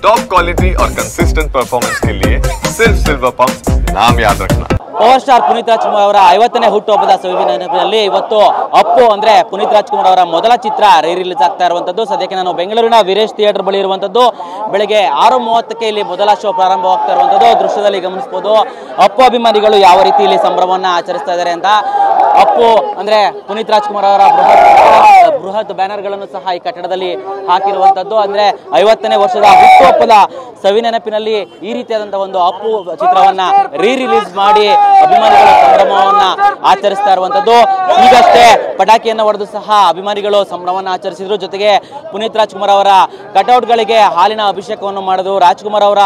Top quality और consistent performance के लिए सिर्फ सिल्वर पंप नाम याद रखना। ಪವರ್ ಸ್ಟಾರ್ ಪುನೀತ್ ರಾಜ್ಕುಮಾರ್ ಅವರ 50ನೇ ಹುಟ್ಟುಹಬ್ಬದ ನೆನಪಿನಲ್ಲಿ ಇವತ್ತು ಅಪ್ಪು ಅಂದ್ರೆ ಪುನೀತ್ ರಾಜ್ಕುಮಾರ್ ಅವರ ಮೊದಲ ಚಿತ್ರ ರಿಲೀಸ್ ಆಗ್ತಾ ಇರುವಂತದ್ದು. ಸದ್ಯಕ್ಕೆ ನಾನು ಬೆಂಗಳೂರಿನ ವೀರೇಶ್ ಥಿಯೇಟರ್ ಬಳಿ ಇರುವಂತದ್ದು. ಬೆಳಗ್ಗೆ 6:30ಕ್ಕೆ ಇಲ್ಲಿ ಮೊದಲ ಶೋ ಪ್ರಾರಂಭವಾಗ್ತಾ ಇರುವಂತದ್ದು. ದೃಶ್ಯದಲ್ಲಿ ಗಮನಿಸಬಹುದು ಅಪ್ಪು ಅಭಿಮಾನಿಗಳು ಯಾವ ರೀತಿ ಇಲ್ಲಿ ಸಂಭ್ರಮವನ್ನ ಆಚರಿಸ್ತಾ ಇದ್ದಾರೆ ಅಂತ. ಅಪ್ಪು ಅಂದ್ರೆ ಪುನೀತ್ ರಾಜ್ಕುಮಾರ್ ಅವರ ಬೃಹತ್ ಬ್ಯಾನರ್ ಗಳನ್ನು ಸಹ ಈ ಕಟ್ಟಡದಲ್ಲಿ ಹಾಕಿರುವಂತದ್ದು. ಅಂದ್ರೆ 50ನೇ ವರ್ಷದ ಹುಟ್ಟುಹಬ್ಬದ ನೆನಪಿನಲ್ಲಿ ಈ ರೀತಿಯಾದಂತಹ ಒಂದು ಅಪ್ಪು ಚಿತ್ರವನ್ನ ರಿಲೀಸ್ ಮಾಡಿ ಅಭಿಮಾನಿಗಳ ಸಂಭ್ರಮವನ್ನ ಆಚರಿಸ್ತಾ ಇರುವಂತದ್ದು. ಈಗಷ್ಟೇ ಪಟಾಕಿಯನ್ನ ಹೊಡೆದು ಸಹ ಅಭಿಮಾನಿಗಳು ಸಂಭ್ರಮವನ್ನ ಆಚರಿಸಿದ್ರು. ಜೊತೆಗೆ ಪುನೀತ್ ರಾಜ್ಕುಮಾರ್ ಅವರ ಕಟೌಟ್ ಗಳಿಗೆ ಹಾಲಿನ ಅಭಿಷೇಕವನ್ನು ಮಾಡಿದ್ರು. ರಾಜ್ಕುಮಾರ್ ಅವರ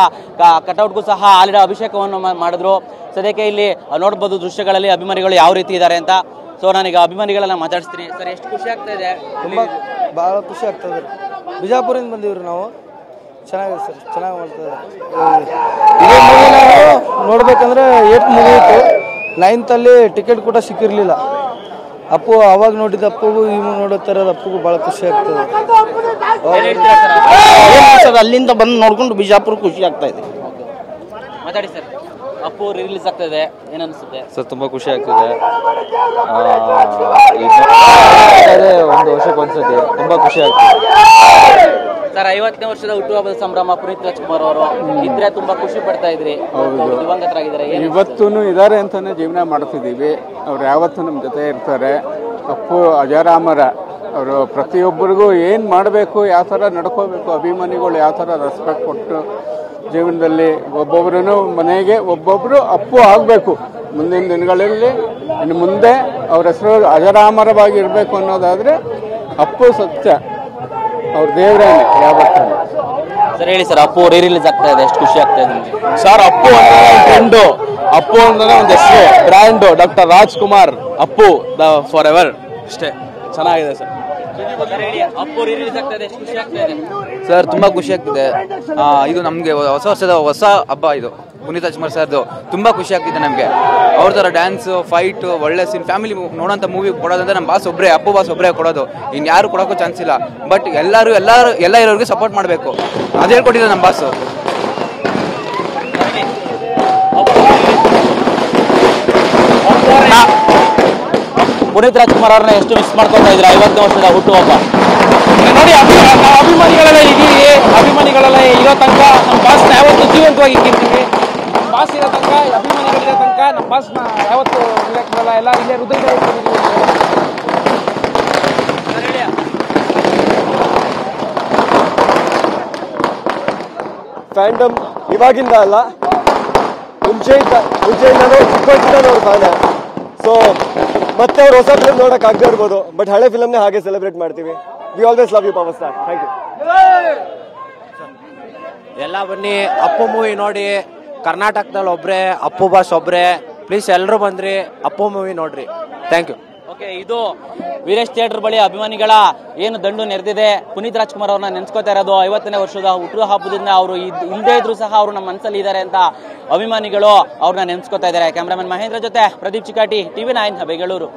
ಕಟೌಟ್ಗೂ ಸಹ ಹಾಲಿನ ಅಭಿಷೇಕವನ್ನು ಮಾಡಿದ್ರು. ಸದ್ಯಕ್ಕೆ ಇಲ್ಲಿ ನೋಡಬಹುದು ದೃಶ್ಯಗಳಲ್ಲಿ ಅಭಿಮಾನಿಗಳು ಯಾವ ರೀತಿ ಇದ್ದಾರೆ ಅಂತ. ಸೊ ನಾನೀಗ ಅಭಿಮಾನಿಗಳನ್ನ ಮಾತಾಡಿಸ್ತೀನಿ. ಸರ್, ಎಷ್ಟು ಖುಷಿ ಆಗ್ತಾ ಇದೆ? ಬಹಳ ಖುಷಿ ಆಗ್ತದೆ. ಬಿಜಾಪುರಿಂದ ಬಂದಿವ್ರಿ ನಾವು. ಚೆನ್ನಾಗಿದೆ ಸರ್, ಚೆನ್ನಾಗಿ ಮಾಡ್ತದೆ. ಇದೇ ಮೂವಿ ನಾವು ನೋಡ್ಬೇಕಂದ್ರೆ 8th ಮುಗಿಯಿತು. 9th ಅಲ್ಲಿ ಟಿಕೆಟ್ ಕೂಡ ಸಿಕ್ಕಿರಲಿಲ್ಲ. ಅಪ್ಪು ಅವಾಗ ನೋಡಿದ ಅಪ್ಪುಗೂ ಇವು ನೋಡೋ ಥರದ ಅಪ್ಪುಗೂ ಭಾಳ ಖುಷಿ ಆಗ್ತದೆ. ಅಲ್ಲಿಂದ ಬಂದು ನೋಡ್ಕೊಂಡು ಬಿಜಾಪುರ ಖುಷಿ ಆಗ್ತಾ ಇದೆ. ಮಾತಾಡಿ ಸರ್. ಅಪ್ಪು ರಿಲೀಸ್ ಆಗ್ತಾ ಇದೆ, ಏನನ್ಸುತ್ತೆ ಸರ್? ತುಂಬಾ ಖುಷಿ ಆಗ್ತಿದೆ. ಒಂದು ವರ್ಷಕ್ಕೆ ಒಂದ್ಸತಿ ತುಂಬಾ ಖುಷಿ ಆಗ್ತಿದೆ ಸರ್. 50ನೇ ವರ್ಷದ ಹುಟ್ಟುಹಬ್ಬದ ಸಂಭ್ರಮ ಪುನೀತ್ ರಾಜ್ಕುಮಾರ್ ಅವರು ಇದ್ರೆ ತುಂಬಾ ಖುಷಿ ಪಡ್ತಾ ಇದ್ರಿ. ದಿವಂಗತರಾಗಿದ್ದಾರೆ, ಇವತ್ತೂ ಇದ್ದಾರೆ ಅಂತಾನೆ ಜೀವನ ಮಾಡ್ತಿದ್ದೀವಿ. ಅವ್ರು ಯಾವತ್ತೂ ನಮ್ಮ ಜೊತೆ ಇರ್ತಾರೆ. ಅಪ್ಪು ಅಜರಾಮರ. ಅವರು ಪ್ರತಿಯೊಬ್ಬರಿಗೂ ಏನು ಮಾಡಬೇಕು, ಯಾವ ಥರ ನಡ್ಕೋಬೇಕು, ಅಭಿಮಾನಿಗಳು ಯಾವ ಥರ ರೆಸ್ಪೆಕ್ಟ್ ಕೊಟ್ಟು ಜೀವನದಲ್ಲಿ ಒಬ್ಬೊಬ್ಬರೂ ಮನೆಗೆ ಒಬ್ಬೊಬ್ಬರು ಅಪ್ಪು ಆಗಬೇಕು. ಮುಂದಿನ ದಿನಗಳಲ್ಲಿ ಇನ್ನು ಮುಂದೆ ಅವ್ರ ಹೆಸರು ಅಜರಾಮರವಾಗಿ ಇರಬೇಕು ಅನ್ನೋದಾದರೆ ಅಪ್ಪು ಸತ್ಯ, ಅವ್ರ ದೇವರೇನೆ ಯಾವತ್ತೂ. ಸರ್ ಹೇಳಿ ಸರ್, ಅಪ್ಪು ರಿಲೀಸ್ ಆಗ್ತಾ ಇದೆ, ಎಷ್ಟು ಖುಷಿ ಆಗ್ತಾ ಇದೆ ನಿಮಗೆ? ಸರ್, ಅಪ್ಪು ಅಂದ್ರೆ ಫ್ರೆಂಡು, ಅಪ್ಪು ಅಂದ್ರೆ ಒಂದು ಹೆಸರು, brand. Doctor Rajkumar Appu the for ever. ಅಷ್ಟೇ, ಚೆನ್ನಾಗಿದೆ ಸರ್. ಅಪ್ಪು ರಿಲೀಸ್ ಆಗ್ತಾ ಇದೆ, ಎಷ್ಟು ಖುಷಿ ಆಗ್ತಾ ಇದೆ? ಸರ್, ತುಂಬಾ ಖುಷಿ ಆಗ್ತಿದೆ. ಇದು ನಮಗೆ ಹೊಸ ವರ್ಷದ ಹೊಸ ಹಬ್ಬ. ಇದು ಪುನೀತ್ ರಾಜ್ಕುಮಾರ್ ಸರ್ದು ತುಂಬಾ ಖುಷಿ ಆಗ್ತಿದೆ ನಮಗೆ. ಅವ್ರ ಥರ ಡ್ಯಾನ್ಸ್, ಫೈಟ್, ಒಳ್ಳೆ ಸೀನ್, ಫ್ಯಾಮಿಲಿ ನೋಡೋಂಥ ಮೂವಿ ಕೊಡೋದಂದ್ರೆ ನಮ್ಮ ಬಾಸ್ ಒಬ್ಬರೇ, ಅಪ್ಪು ಬಾಸ್ ಒಬ್ಬರೇ ಕೊಡೋದು. ಇನ್ಯಾರು ಕೊಡೋಕ್ಕೂ ಚಾನ್ಸ್ ಇಲ್ಲ. ಬಟ್ ಎಲ್ಲ ಇರೋರಿಗೆ ಸಪೋರ್ಟ್ ಮಾಡಬೇಕು, ಅದು ಹೇಳ್ಕೊಟ್ಟಿದ್ದಾರೆ ನಮ್ಮ ಬಾಸ್. ಪುನೀತ್ ರಾಜ್ಕುಮಾರ್ ಅವ್ರನ್ನ ಎಷ್ಟು ಮಿಸ್ ಮಾಡ್ಕೊತಾ ಇದ್ರೆ 50ನೇ ವರ್ಷದ ಹುಟ್ಟುಹಬ್ಬ ನೋಡಿ. ಅಭಿಮಾನಿಗಳೆಲ್ಲ ಇದೀವಿ. ಅಭಿಮಾನಿಗಳೆಲ್ಲ ಇರೋ ತನಕ ನಮ್ಮ ಬಾಸ್ನ ಯಾವತ್ತು ಜೀವಂತವಾಗಿ ಇಟ್ಟಿರ್ತೀವಿ. ನಮ್ಮ ಬಾಸ್ ಇರೋ ತನಕ, ಅಭಿಮಾನಿಗಳಿರೋ ತನಕ ನಮ್ಮ ಬಾಸ್ನ ಯಾವತ್ತು ಇರಕ್ಕೆ ಬರಲ್ಲ. ಎಲ್ಲ ಇಲ್ಲೇ ಹೃದಯದಲ್ಲಿ ಇಟ್ಕೊಂಡಿದ್ದೀವಿ. ಫ್ಯಾಂಡಮ್ ಇವಾಗಿಂದ ಅಲ್ಲ, ಮುಂಚೆಯಿಂದನೂ ಚಿಕ್ಕವರಿಂದ ಅವ್ರ ಫ್ಯಾನ್. ಸೊ ಮತ್ತೆ ಅವ್ರು ಹೊಸ ಫಿಲ್ಮ್ ನೋಡಕ್ ಆಗದೆ ಇರ್ಬೋದು, ಬಟ್ ಹಳೆ ಫಿಲ್ಮ್ನೇ ಹಾಗೆ ಸೆಲೆಬ್ರೇಟ್ ಮಾಡ್ತೀವಿ. We always love you power star. Thank you. ಎಲ್ಲ ಬನ್ನಿ, ಅಪ್ಪು ಮೂವಿ ನೋಡಿ. ಕರ್ನಾಟಕದಲ್ಲಿ ಒಬ್ರೆ, ಅಪ್ಪು ಬಾಸ್ ಒಬ್ರೆ. ಪ್ಲೀಸ್ ಎಲ್ಲರೂ ಬಂದ್ರಿ, ಅಪ್ಪು ಮೂವಿ ನೋಡ್ರಿ. Thank you. ಓಕೆ, ಇದು ವೀರೇಶ್ ಥಿಯೇಟರ್ ಬಳಿ ಅಭಿಮಾನಿಗಳ ಏನು ದಂಡು ನೆರೆದಿದೆ. ಪುನೀತ್ ರಾಜ್ಕುಮಾರ್ ಅವ್ರನ್ನ ನೆನ್ಸ್ಕೊತಾ ಇರೋದು 50ನೇ ವರ್ಷದ ಹುಟ್ಟುಹಬ್ಬದಿಂದ. ಅವರು ಇಲ್ಲದೇ ಇದ್ರು ಸಹ ಅವರು ನಮ್ಮ ಮನಸ್ಸಲ್ಲಿ ಇದ್ದಾರೆ ಅಂತ ಅಭಿಮಾನಿಗಳು ಅವ್ರನ್ನ ನೆನ್ಸ್ಕೊತಾ ಇದ್ದಾರೆ. ಕ್ಯಾಮ್ರಾಮನ್ ಮಹೇಂದ್ರ ಜೊತೆ ಪ್ರದೀಪ್ ಚಿಕಾಟಿ, TV9 ಬೆಂಗಳೂರು.